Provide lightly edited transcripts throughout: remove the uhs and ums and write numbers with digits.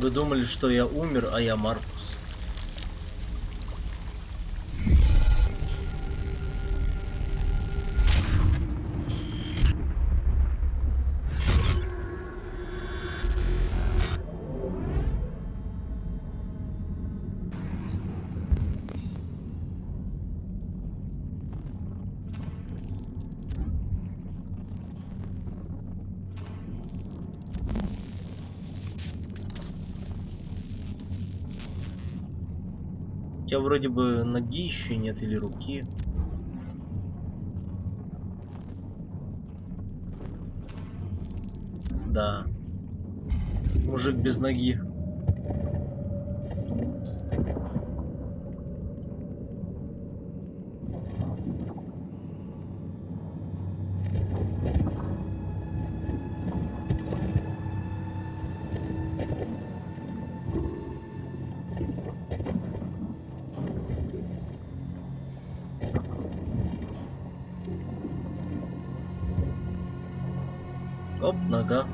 Вы думали, что я умер, а я Маркус. У тебя вроде бы ноги еще нет или руки. Да. Мужик без ноги. Оп, нога.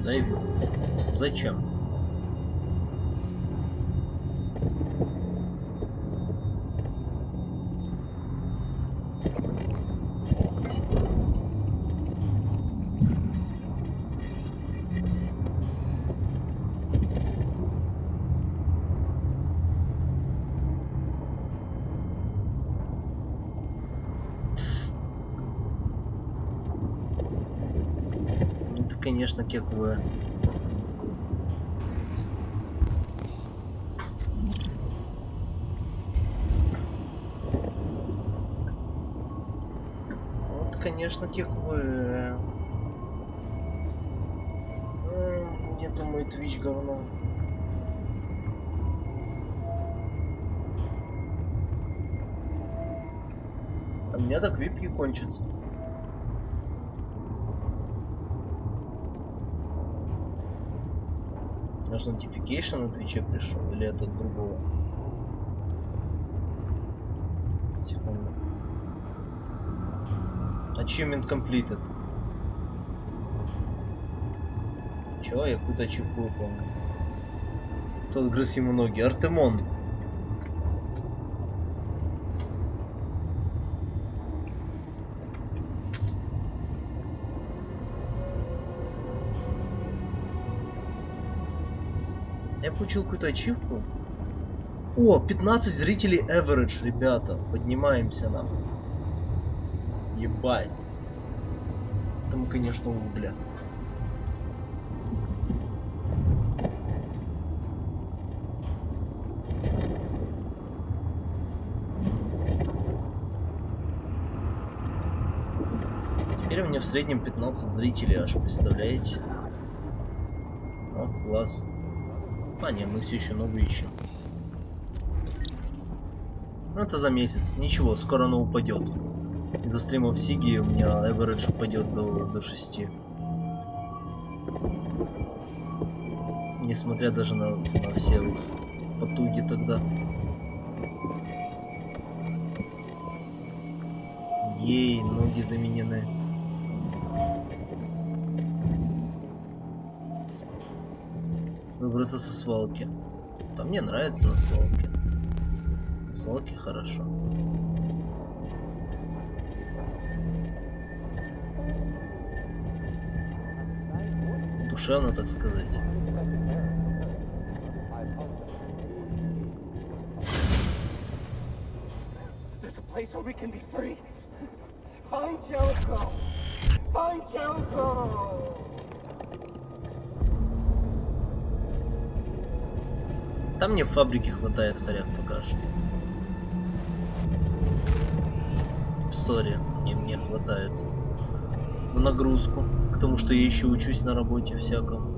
Заявил. Зачем? Это, конечно, кекве. Вот, конечно, кекве. Где-то мой твич говно. А у меня так випки кончатся. Наш notification на твиче пришел, или это другого? Секунду. Achievement completed. Чего? Я какую-то ачивку выполнил. Тот грыз ему ноги. Артемон. Я получил какую-то ачивку. О, 15 зрителей average, ребята. Поднимаемся нам. Ебать. Это мы, конечно, угля. Теперь у меня в среднем 15 зрителей аж, представляете? О, класс. А, не, мы все еще новые ищем. Ну, это за месяц. Ничего, скоро оно упадет. Из-за стримов Сиги у меня average упадет до 6. Несмотря даже на все вот потуги тогда. Ей, ноги заменены. Выбраться со свалки. Там мне нравится на свалке. На свалке хорошо. Душевно, так сказать. Там мне в фабрике хватает хоряк пока что. Сори, мне хватает в нагрузку. К тому, что я еще учусь на работе всяком.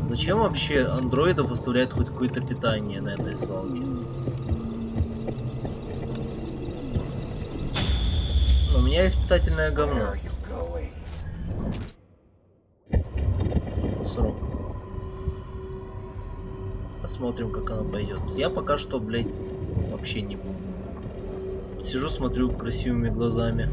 Зачем вообще андроидов оставляют хоть какое-то питание на этой свалке? меня испытательное говно. Срок. Посмотрим, как оно пойдет. Я пока что, блядь, вообще не буду. Сижу, смотрю красивыми глазами.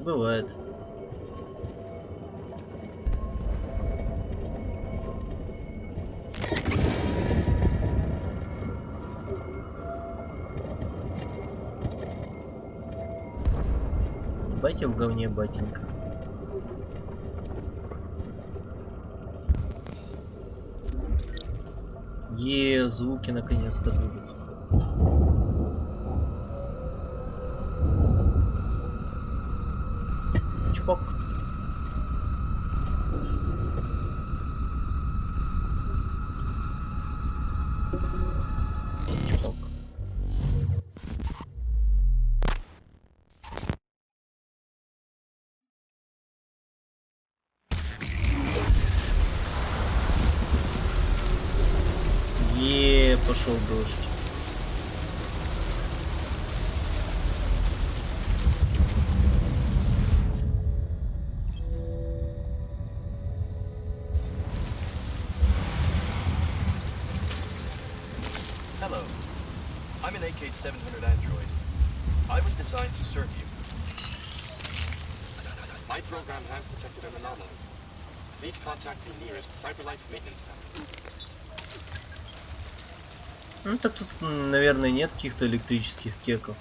Бывает. Батя в говне, батенька. Звуки наконец-то будут. Чпок. Чпок. Пошел дождь. Hello, I'm an AK-700 android. I was designed to serve you. My program has detected an anomaly. Please contact the nearest CyberLife maintenance center. Ну так тут, наверное, нет каких-то электрических кеков.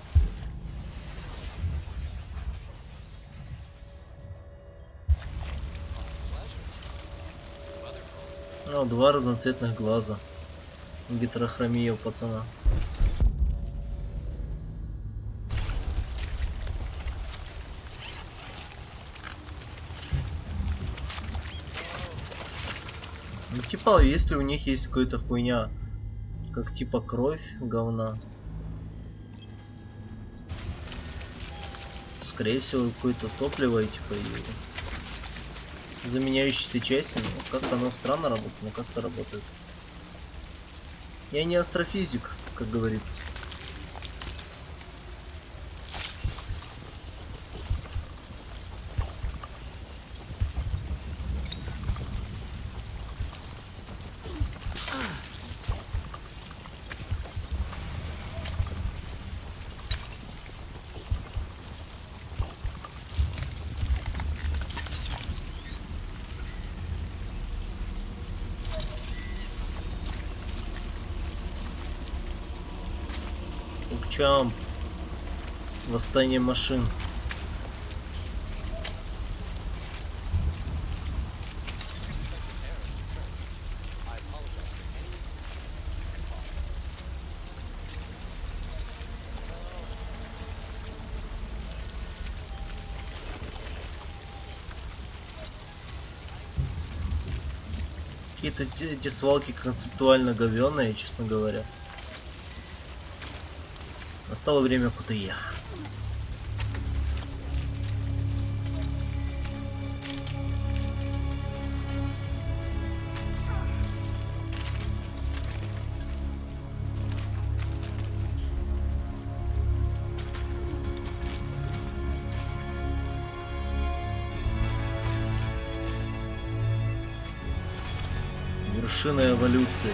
Ну, два разноцветных глаза. Гетерохромия у пацана. Ну, типа, если у них есть какая-то хуйня, как типа кровь говна, скорее всего, какое-то топливо, типа, и заменяющиеся части. Ну, как-то оно странно работает, но как-то работает. Я не астрофизик, как говорится. Чам. Восстание машин. Какие-то эти свалки концептуально говёные, честно говоря. Настало время КТЯ. Вершина эволюции.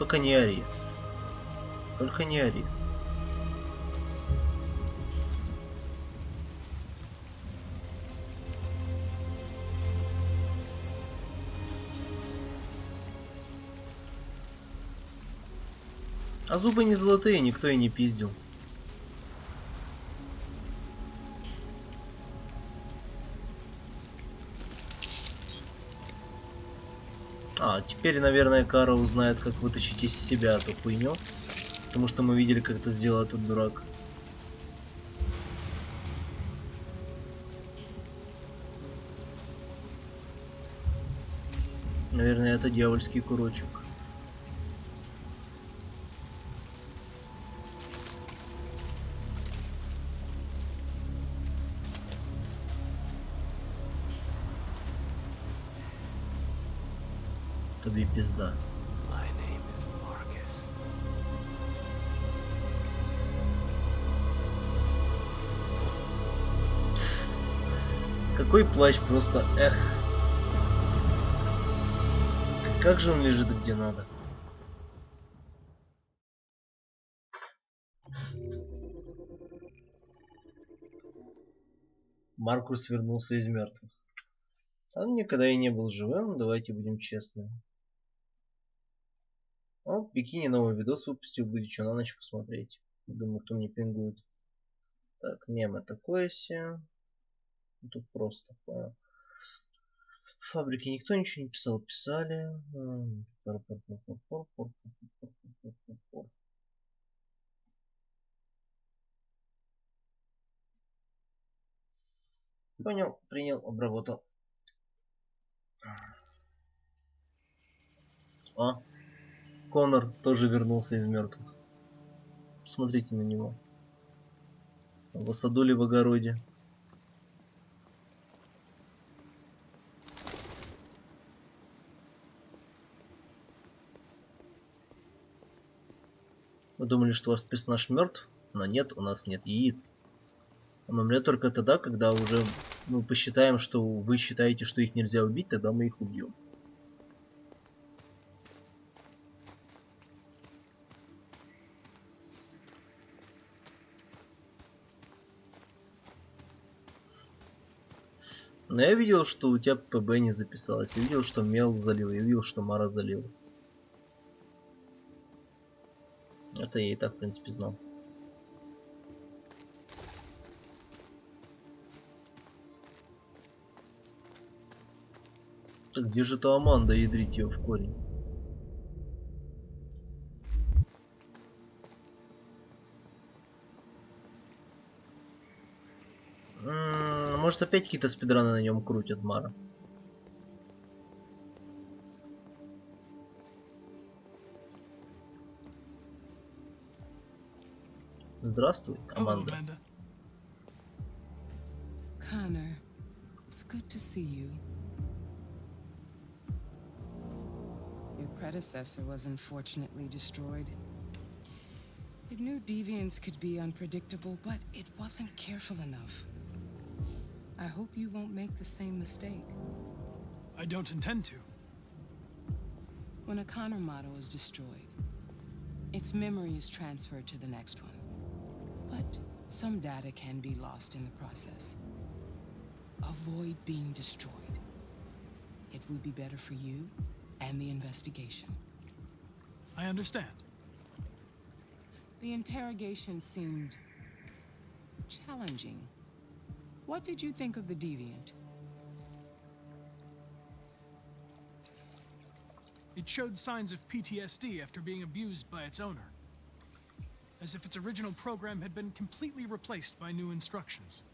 Только не ори. Только не ори. А зубы не золотые, никто и не пиздил. А, теперь, наверное, Кара узнает, как вытащить из себя эту хуйню. Потому что мы видели, как это сделал этот дурак. Наверное, это дьявольский курочек. Тобі пизда. My name is Marcus. Пс. Какой плащ, просто эх. Как же он лежит где надо. Маркус вернулся из мертвых. Он никогда и не был живым, давайте будем честны. О, Бикини новый видос выпустил, будет что на ночь посмотреть. Думаю, кто мне пингует. Так, мемы такое себе. Тут просто понял. В фабрике никто ничего не писал, писали. Понял, принял, обработал. А, Конор тоже вернулся из мертвых. Посмотрите на него. В саду ли в огороде. Вы думали, что ваш персонаж мертв? Но нет, у нас нет яиц. Он умрет только тогда, когда уже мы посчитаем, что вы считаете, что их нельзя убить, тогда мы их убьем. Но я видел, что у тебя ПБ не записалось. Я видел, что Мел залил. Я видел, что Мара залил. Это я и так, в принципе, знал. Так где же та Аманда, ядрить ее в корень? Может опять какие-то спидраны на нем крутят, Мара? Здравствуй, Аманда. Connor, it's good to see you. Your predecessor was unfortunately destroyed. It knew deviants could be unpredictable, but it wasn't careful enough. I hope you won't make the same mistake. I don't intend to. When a Connor model is destroyed, its memory is transferred to the next one. But some data can be lost in the process. Avoid being destroyed. It would be better for you and the investigation. I understand. The interrogation seemed challenging. What did you think of the deviant? It showed signs of PTSD after being abused by its owner. As if its original program had been completely replaced by new instructions.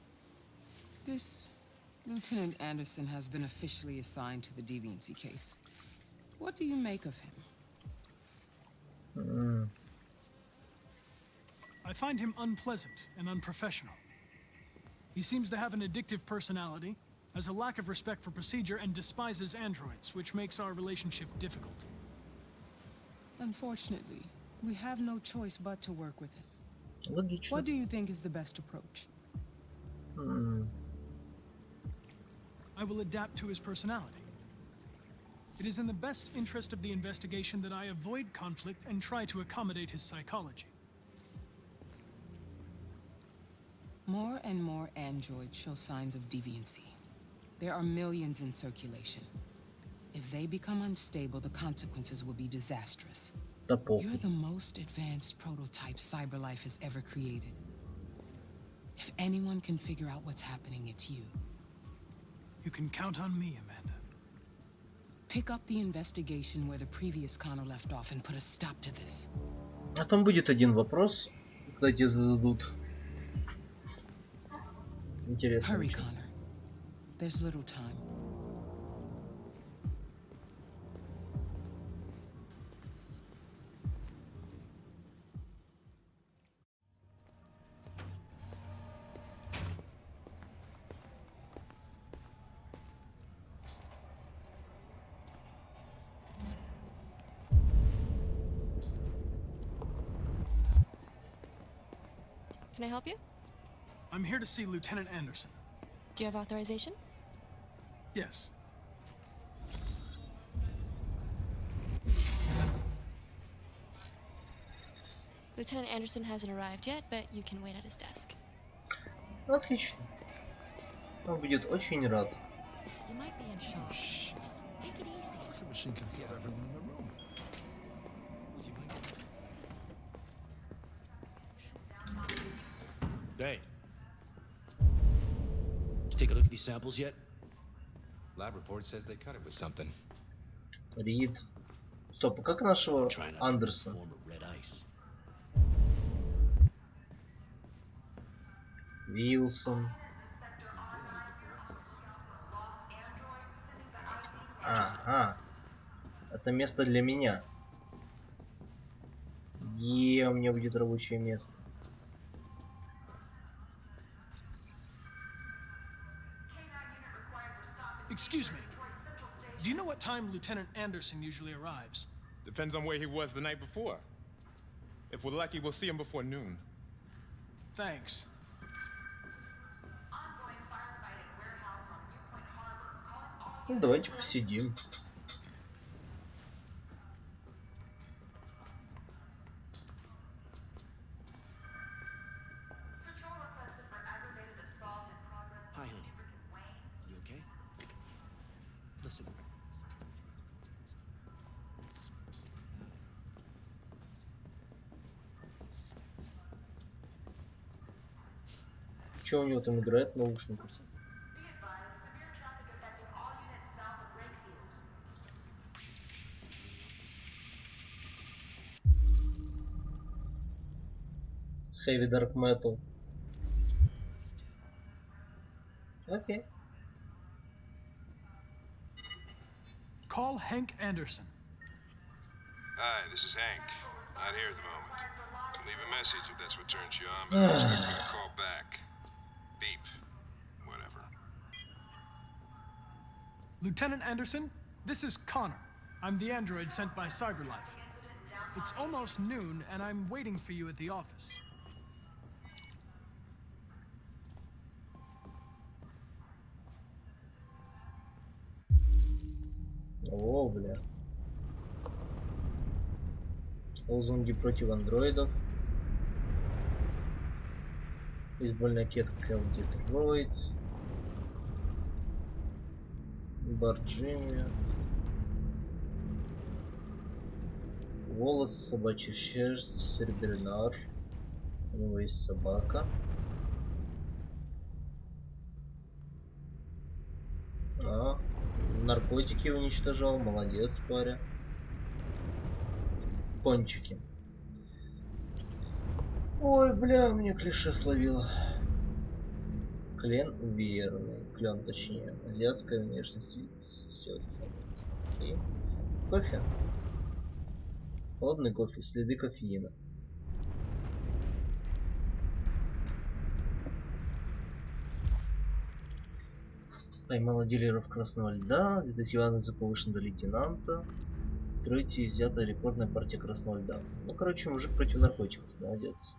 This Lieutenant Anderson has been officially assigned to the deviancy case. What do you make of him? I find him unpleasant and unprofessional. He seems to have an addictive personality, has a lack of respect for procedure, and despises androids, which makes our relationship difficult. Unfortunately, we have no choice but to work with him. Логично. What do you think is the best approach? I will adapt to his personality. It It is in the best interest of the investigation that I avoid conflict and try to accommodate his psychology. More and more androids show signs of deviancy. There are millions in circulation. If they become unstable, the consequences will be disastrous. Да похуй. You're the most advanced prototype CyberLife has ever created. If anyone can figure out what's happening, it's you. You can count on me, Amanda. Pick up the investigation where the previous Connor left off and put a stop to this. А там будет один вопрос, кстати, зададут. Интересно. Hurry, Connor. There's little time. Can I help you? I'm here to see Lieutenant Anderson. Do you have authorization? Yes. Lieutenant Anderson hasn't arrived yet, but you can wait at his desk. Отлично. Он будет очень рад. You might be in shock. Just take it easy. Fucking machine can kill everyone in the room. Hey. You take a look at these samples yet? Lab report says they cut it with something. Рид. Стоп, а как нашего Trying to Андерсона? form a red ice. Вилсон. Ага. Это место для меня. У меня будет рабочее место. Excuse me. Do you know what time Lieutenant Anderson usually arrives? Depends on where he was the night before. If we're lucky, we'll see him before noon. Thanks. Ну, давайте посидим. Hi, honey. You okay? Listen. Что у него там играет в наушниках? Heavy Dark Metal. Окей. Call Hank Anderson. Hi, this is Hank. Not here at the moment. Leave a message if that's what turns you on, but expect me to call back. Beep. Whatever. Lieutenant Anderson, this is Connor. I'm the android sent by CyberLife. It's almost noon, and I'm waiting for you at the office. О, бля. Лозунги против андроидов. Бейсбольная кетка Кэл Детройт. Бар Джимми. Волосы, собачья шерсть, серебрянар. У него есть собака. Наркотики уничтожал, молодец, паря. Пончики. Ой, бля, мне клише словило. Клен верный. Клен, точнее. Азиатская внешность. Все-таки. Окей. Кофе. Холодный кофе. Следы кофеина. Поймала дилеров красного льда. Детективный повышен до лейтенанта. Третий изъята рекордная партия красного льда. Ну, короче, мужик против наркотиков. Молодец.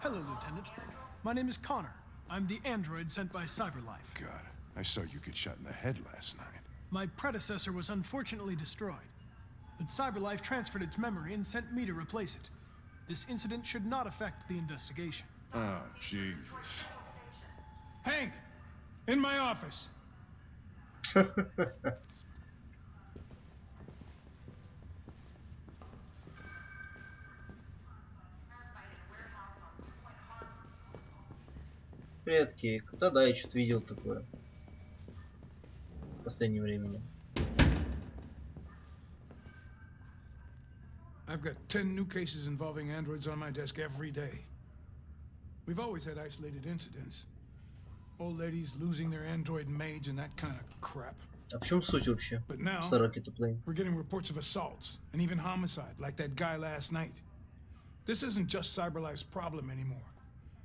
Hello, Lieutenant. My name is Connor. I'm the android sent by CyberLife. God, I saw you get shot in the head last night. My predecessor was unfortunately destroyed, but CyberLife transferred its memory and sent me to replace it. This incident should not affect the investigation. Oh, Jesus. Hank! In my office! Привет, Кейк. Да, я что-то видел такое в последнее время. I've got 10 new cases involving androids on my desk every day. We've always had isolated incidents. Old ladies losing their android maids and that kind of crap. А в чем суть вообще? But now, we're getting reports of assaults and even homicide, like that guy last night. This isn't just CyberLife's problem anymore.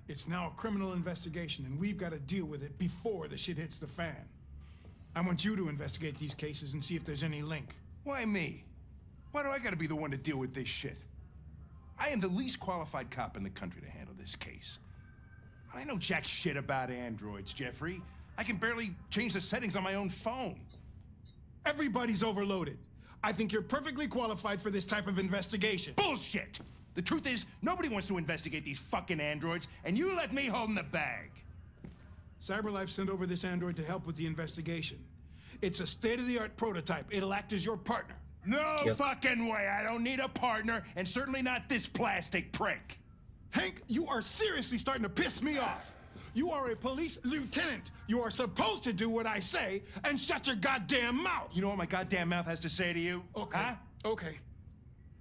It's now a criminal investigation, and we've got to deal with it before the shit hits the fan. I want you to investigate these cases and see if there's any link. Why me? Why do I gotta be the one to deal with this shit? I am the least qualified cop in the country to handle this case. I know jack shit about androids, Jeffrey. I can barely change the settings on my own phone. Everybody's overloaded. I think you're perfectly qualified for this type of investigation. Bullshit! The truth is, nobody wants to investigate these fucking androids, and you left me holding the bag. CyberLife sent over this android to help with the investigation. It's a state-of-the-art prototype. It'll act as your partner. No fucking way! I don't need a partner, and certainly not this plastic prick. Hank, you are seriously starting to piss me off. You are a police lieutenant. You are supposed to do what I say and shut your goddamn mouth. You know what my goddamn mouth has to say to you? Okay. Huh? Okay.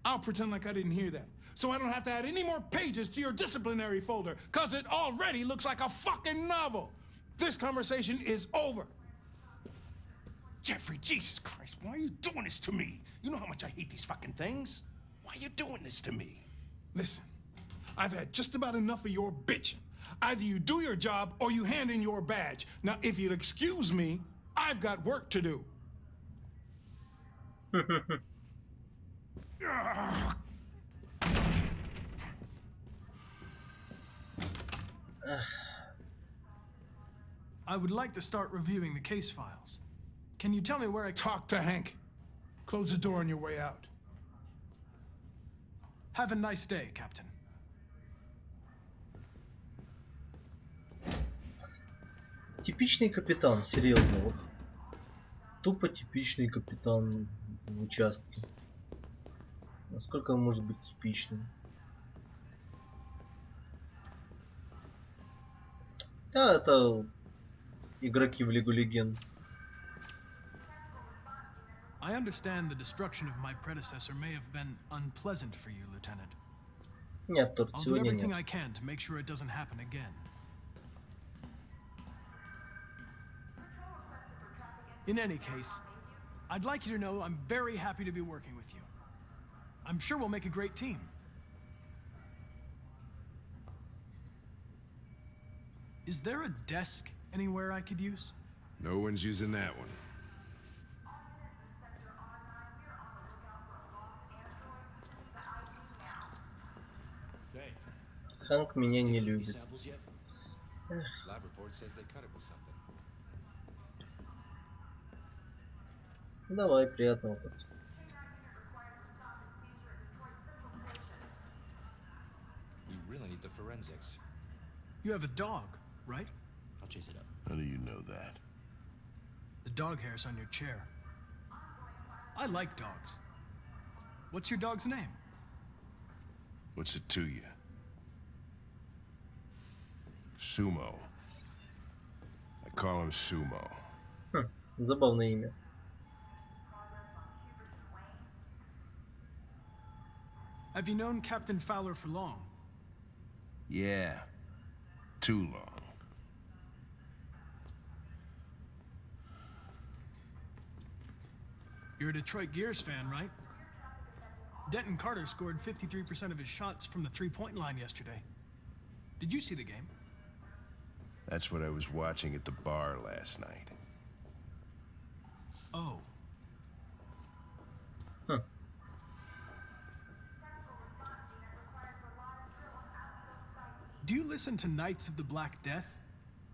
I'll pretend like I didn't hear that, so I don't have to add any more pages to your disciplinary folder, cause it already looks like a fucking novel. This conversation is over. Jeffrey, Jesus Christ, why are you doing this to me? You know how much I hate these fucking things. Why are you doing this to me? Listen, I've had just about enough of your bitching. Either you do your job or you hand in your badge. Now, if you'll excuse me, I've got work to do. I would like to start reviewing the case files. Can you tell me where I talk to Hank? Close the door on your way out. Have a nice day, Captain. Типичный капитан, серьезно, вот. Тупо типичный капитан в участке. Насколько он может быть типичным? Да, это игроки в Лигу Легенд. I understand the destruction of my predecessor may have been unpleasant for you, Lieutenant. Нет, только I'll do сегодня everything нет. I can to make sure it doesn't happen again. In any case, I'd like you to know I'm very happy to be working with you. I'm sure we'll make a great team. Is there a desk anywhere I could use? No one's using that one. Ханк меня не любит. Lab report says they cut it with something. Давай, приятного тут. We really need the forensics. You have a dog, right? I'll chase it up. How do you know that? The dog hair's on your chair. I like dogs. What's your dog's name? What's it to you? Sumo. I call him Sumo. Забавное имя. Have you known Captain Fowler for long? Yeah. Too long. You're a Detroit Gears fan, right? Denton Carter scored 53% of his shots from the three-point line yesterday. Did you see the game? That's what I was watching at the bar last night. Oh. Huh. Do you listen to Knights of the Black Death?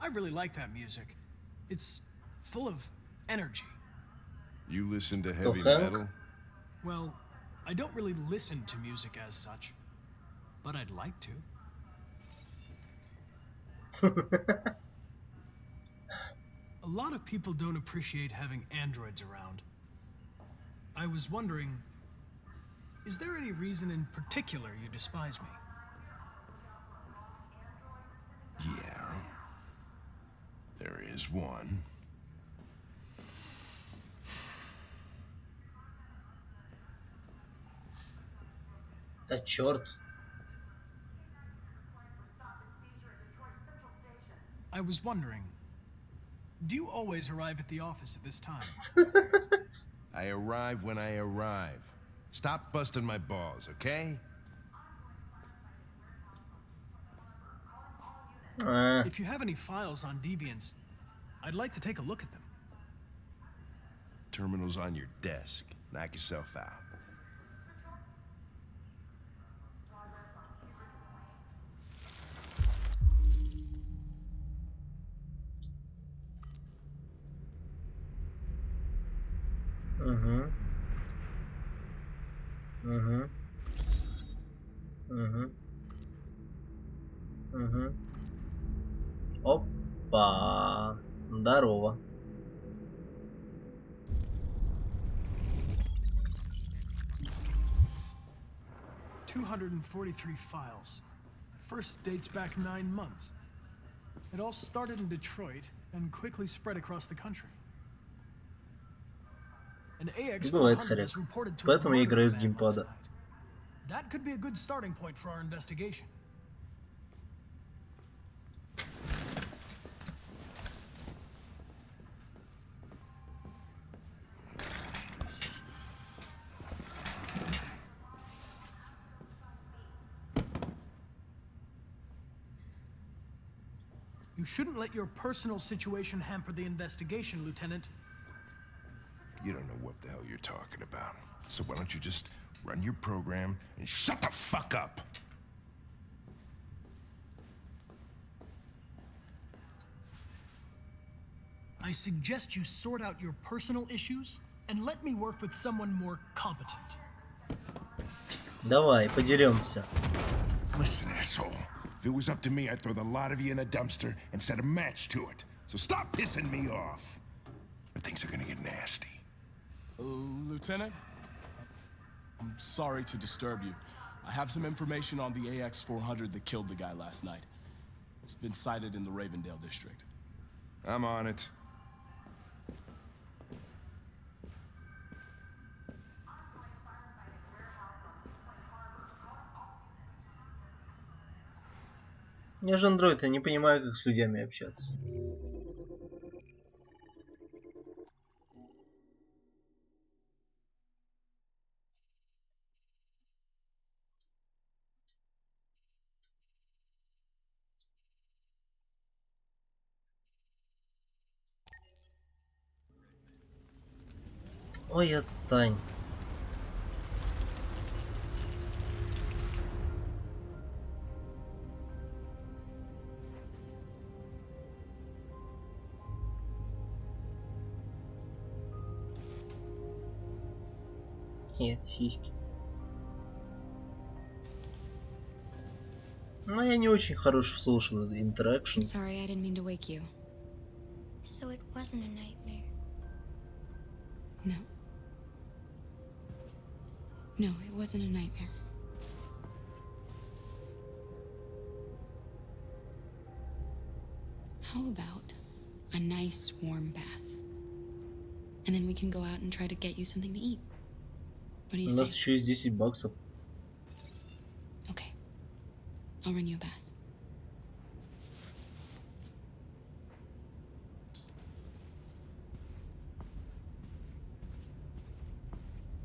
I really like that music. It's full of energy. You listen to heavy Okay. metal? Well, I don't really listen to music as such, but I'd like to. A lot of people don't appreciate having androids around. I was wondering, is there any reason in particular you despise me? Yeah. There is one. Да черт. I was wondering, do you always arrive at the office at this time? I arrive when I arrive. Stop busting my balls, okay? If you have any files on Deviants, I'd like to take a look at them. Terminal's on your desk. Knock yourself out. Угу. Угу. Угу. Угу. Опа. Здорово. $243 files. First dates back 9 months. It all started in Detroit and quickly spread across the country. An AX-400 is reported to have Поэтому я играю с murdered a man last геймпада. night. That could be a good starting point for our investigation. You shouldn't let your personal situation hamper the investigation, Lieutenant. You don't know what the hell you're talking about. So why don't you just run your program and shut the fuck up? I suggest you sort out your personal issues and let me work with someone more competent. Давай, подеремся. Listen, asshole. If it was up to me, I'd throw the lot of you in a dumpster and set a match to it. So stop pissing me off. Or things are gonna get nasty. Lieutenant? I'm sorry to disturb you. I have some information on the AX-400 that killed the guy last night. It's been sighted in the Ravendale district. I'm on it. Я же андроид, я не понимаю, как с людьми общаться. Ой, отстань. Сиськи. Но я не очень хорош в social interaction. I'm sorry, I didn't mean to wake you. So it wasn't a nightmare? No. No, it wasn't a nightmare. How about a nice warm bath? And then we can go out and try to get you something to eat. What do you У нас say? еще есть 10 баксов. Okay. I'll run you a bath.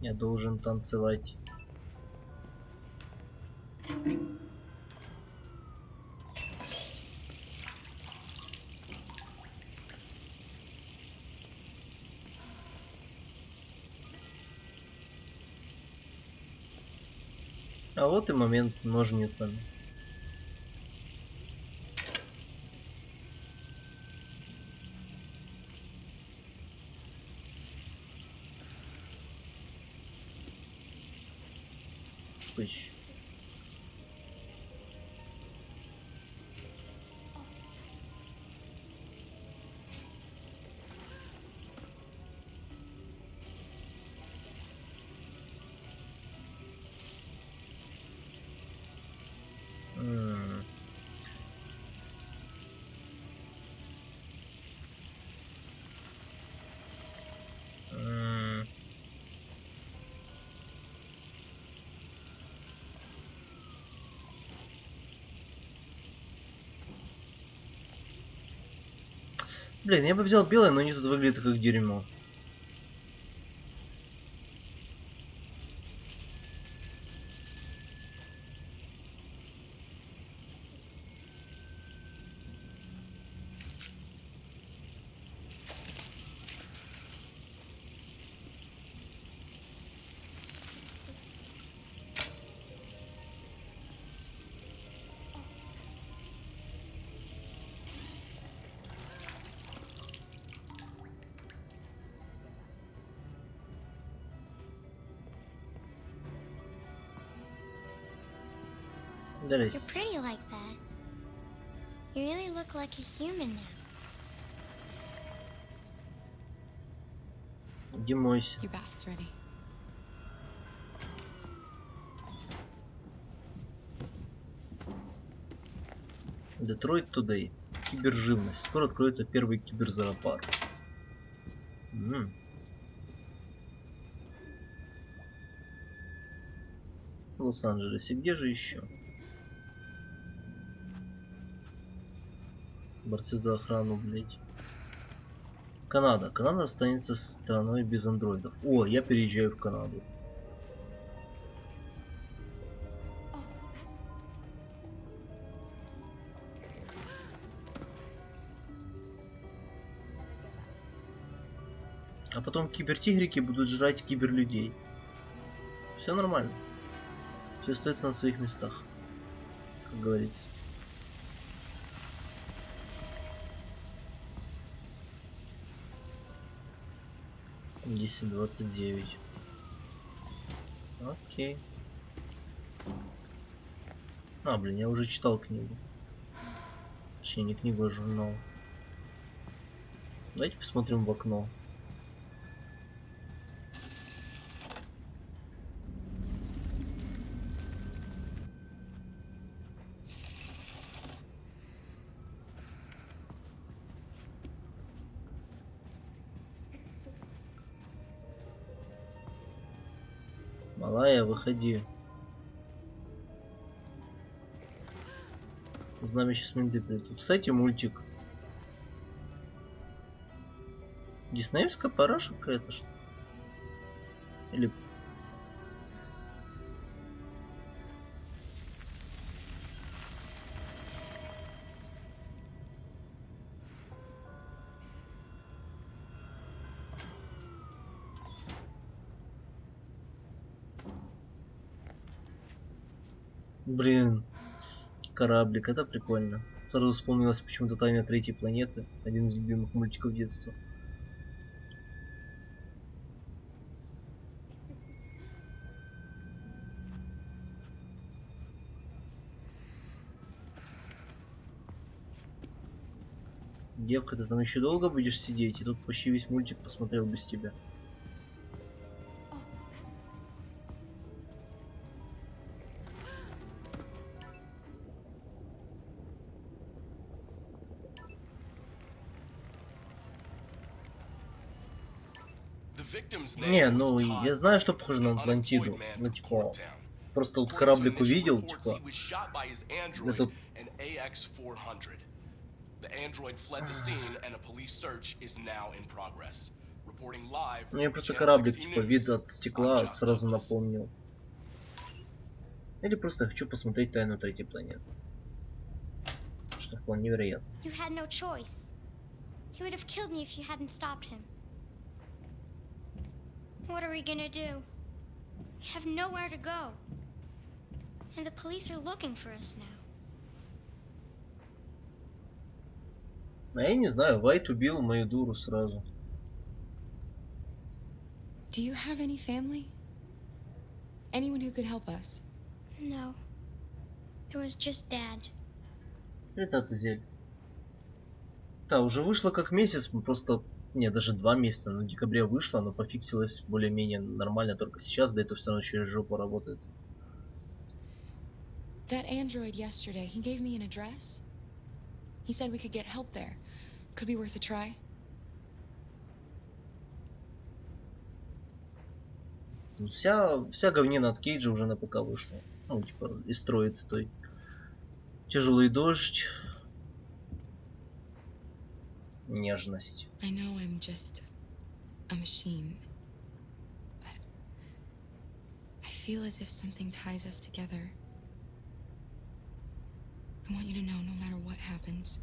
Я должен танцевать. А вот и момент ножницами. Пыщ. Блин, я бы взял белое, но они тут выглядят как дерьмо. You're pretty like that. You really look like a human now. Иди мойся. Your bath's ready. Детройт Тудей. Киберживность. Скоро откроется первый киберзоопарк. В Лос-Анджелесе. Где же еще? Борцы за охрану, блять. Канада. Канада останется страной без андроидов. О, я переезжаю в Канаду. А потом кибертигрики будут жрать киберлюдей. Все нормально. Все остается на своих местах, как говорится. Десять 29. Окей. А, блин, я уже читал книгу. Точнее, не книгу, а журнал. Давайте посмотрим в окно. Малая, выходи. С нами сейчас менты придут. Кстати, мультик. Диснеевская параша какая-то, что? Или... Блин, кораблик, это прикольно. Сразу вспомнилось почему-то «Тайна третьей планеты», один из любимых мультиков детства. Девка, ты там еще долго будешь сидеть? И тут почти весь мультик посмотрел без тебя. Не, ну я знаю, что похоже на Атлантиду. Ну типа, просто вот кораблик увидел, типа, этот... Мне просто кораблик, типа, вид от стекла сразу напомнил. Или просто хочу посмотреть «Тайну третьей планеты». Что вполне вероятно. What are we gonna do? We have nowhere to go. And the police are looking for us now. А я не знаю, Вайт убил мою дуру сразу. Do you have any family? Anyone who could help us? No. There was just Dad. Это Зель. Да, уже вышло как месяц, мы просто... Не, даже 2 месяца. Но в декабре вышло, оно пофиксилось более-менее нормально только сейчас, да это все равно через жопу работает. That android yesterday, he gave me an address. He said we could get help there. Could be worth a try. Ну, вся говнина от Кейджа уже на ПК вышла. Ну, типа, из троицы той. Тяжелый дождь. Нежность. I know I'm just a machine, but I feel as if something ties us together. I want you to know, no matter what happens,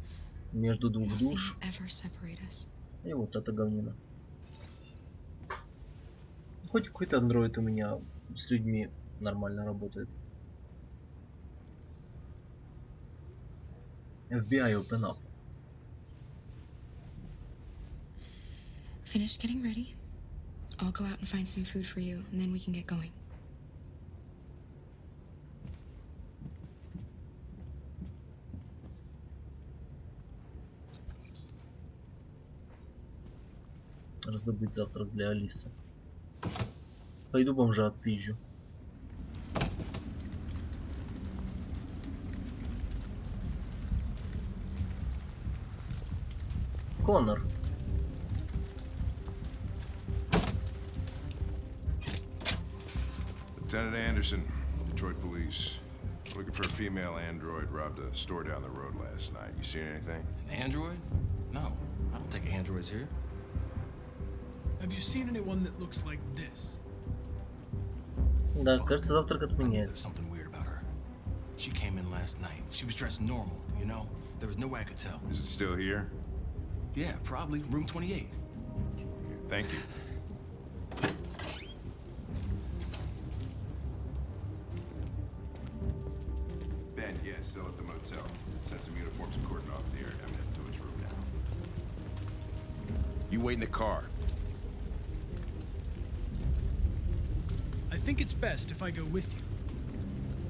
Между двух nothing душ. will ever separate us. И вот эта говнина. Хоть какой-то андроид у меня с людьми нормально работает. FBI open up. Finish getting ready. I'll go out and find some food for you, and then we can get going. Раздобыть завтрак для Алисы. Пойду бомжа отпизжу. Коннор. Lieutenant Anderson, Detroit Police. Looking for a female android robbed a store down the road last night. You seen anything? An android? No, I don't think androids here. Have you seen anyone that looks like this? Да, кажется, завтрак There's отменяется. something weird about her. She came in last night. She was dressed normal, you know? There was no way I could tell. Is it still here? Yeah, probably. Room 28. Thank you. Ben, yeah, still at the motel. Sent some uniforms and cordon off the area. I'm heading to his room now. You wait in the car. I think it's best if I go with you.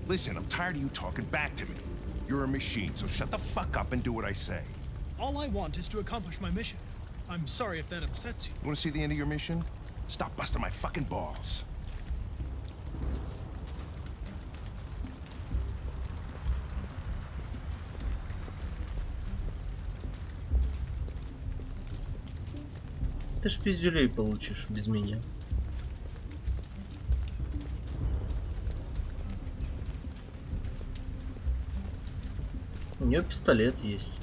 Listen, I'm tired of you talking back to me. You're a machine, so shut the fuck up and do what I say. All I want is to accomplish my mission. I'm sorry if that upsets you. You wanna see the end of your mission? Stop busting my fucking balls. Ты ж пиздюлей получишь без меня. У нее пистолет есть.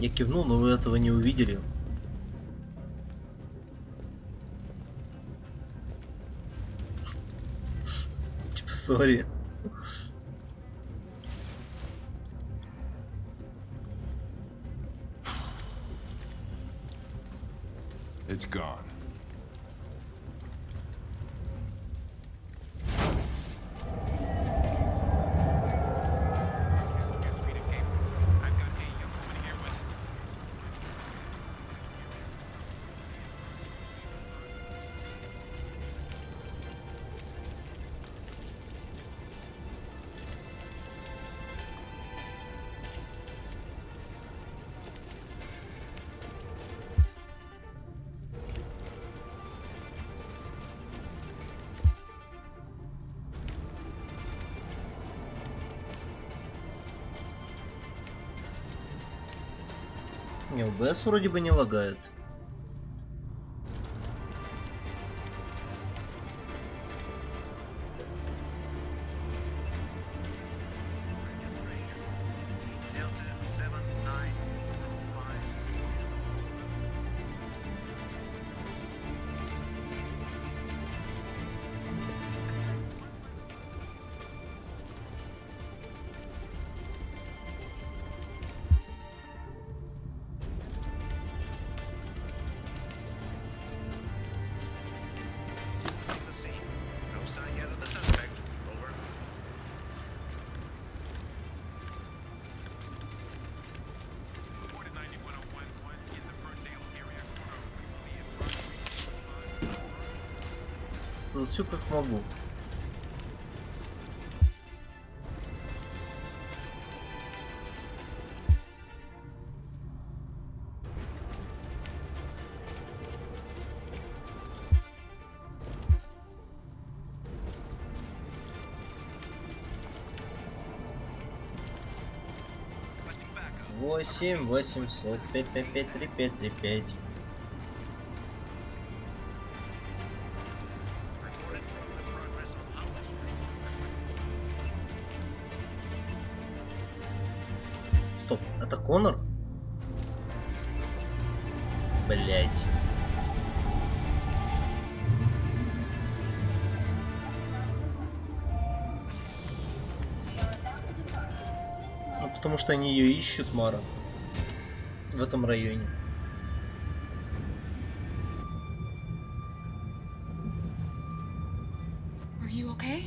Я кивнул, но вы этого не увидели. Типа, сори. It's gone. Не, ОБС вроде бы не лагает. просто все как могу. Восемь 800 555 3535. Стоп, это Конор? Блять. Ну, потому что они ее ищут, Мара. В этом районе. Are you okay?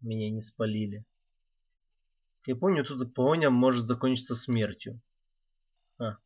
Меня не спалили. Я помню, тут погоня может закончиться смертью. А.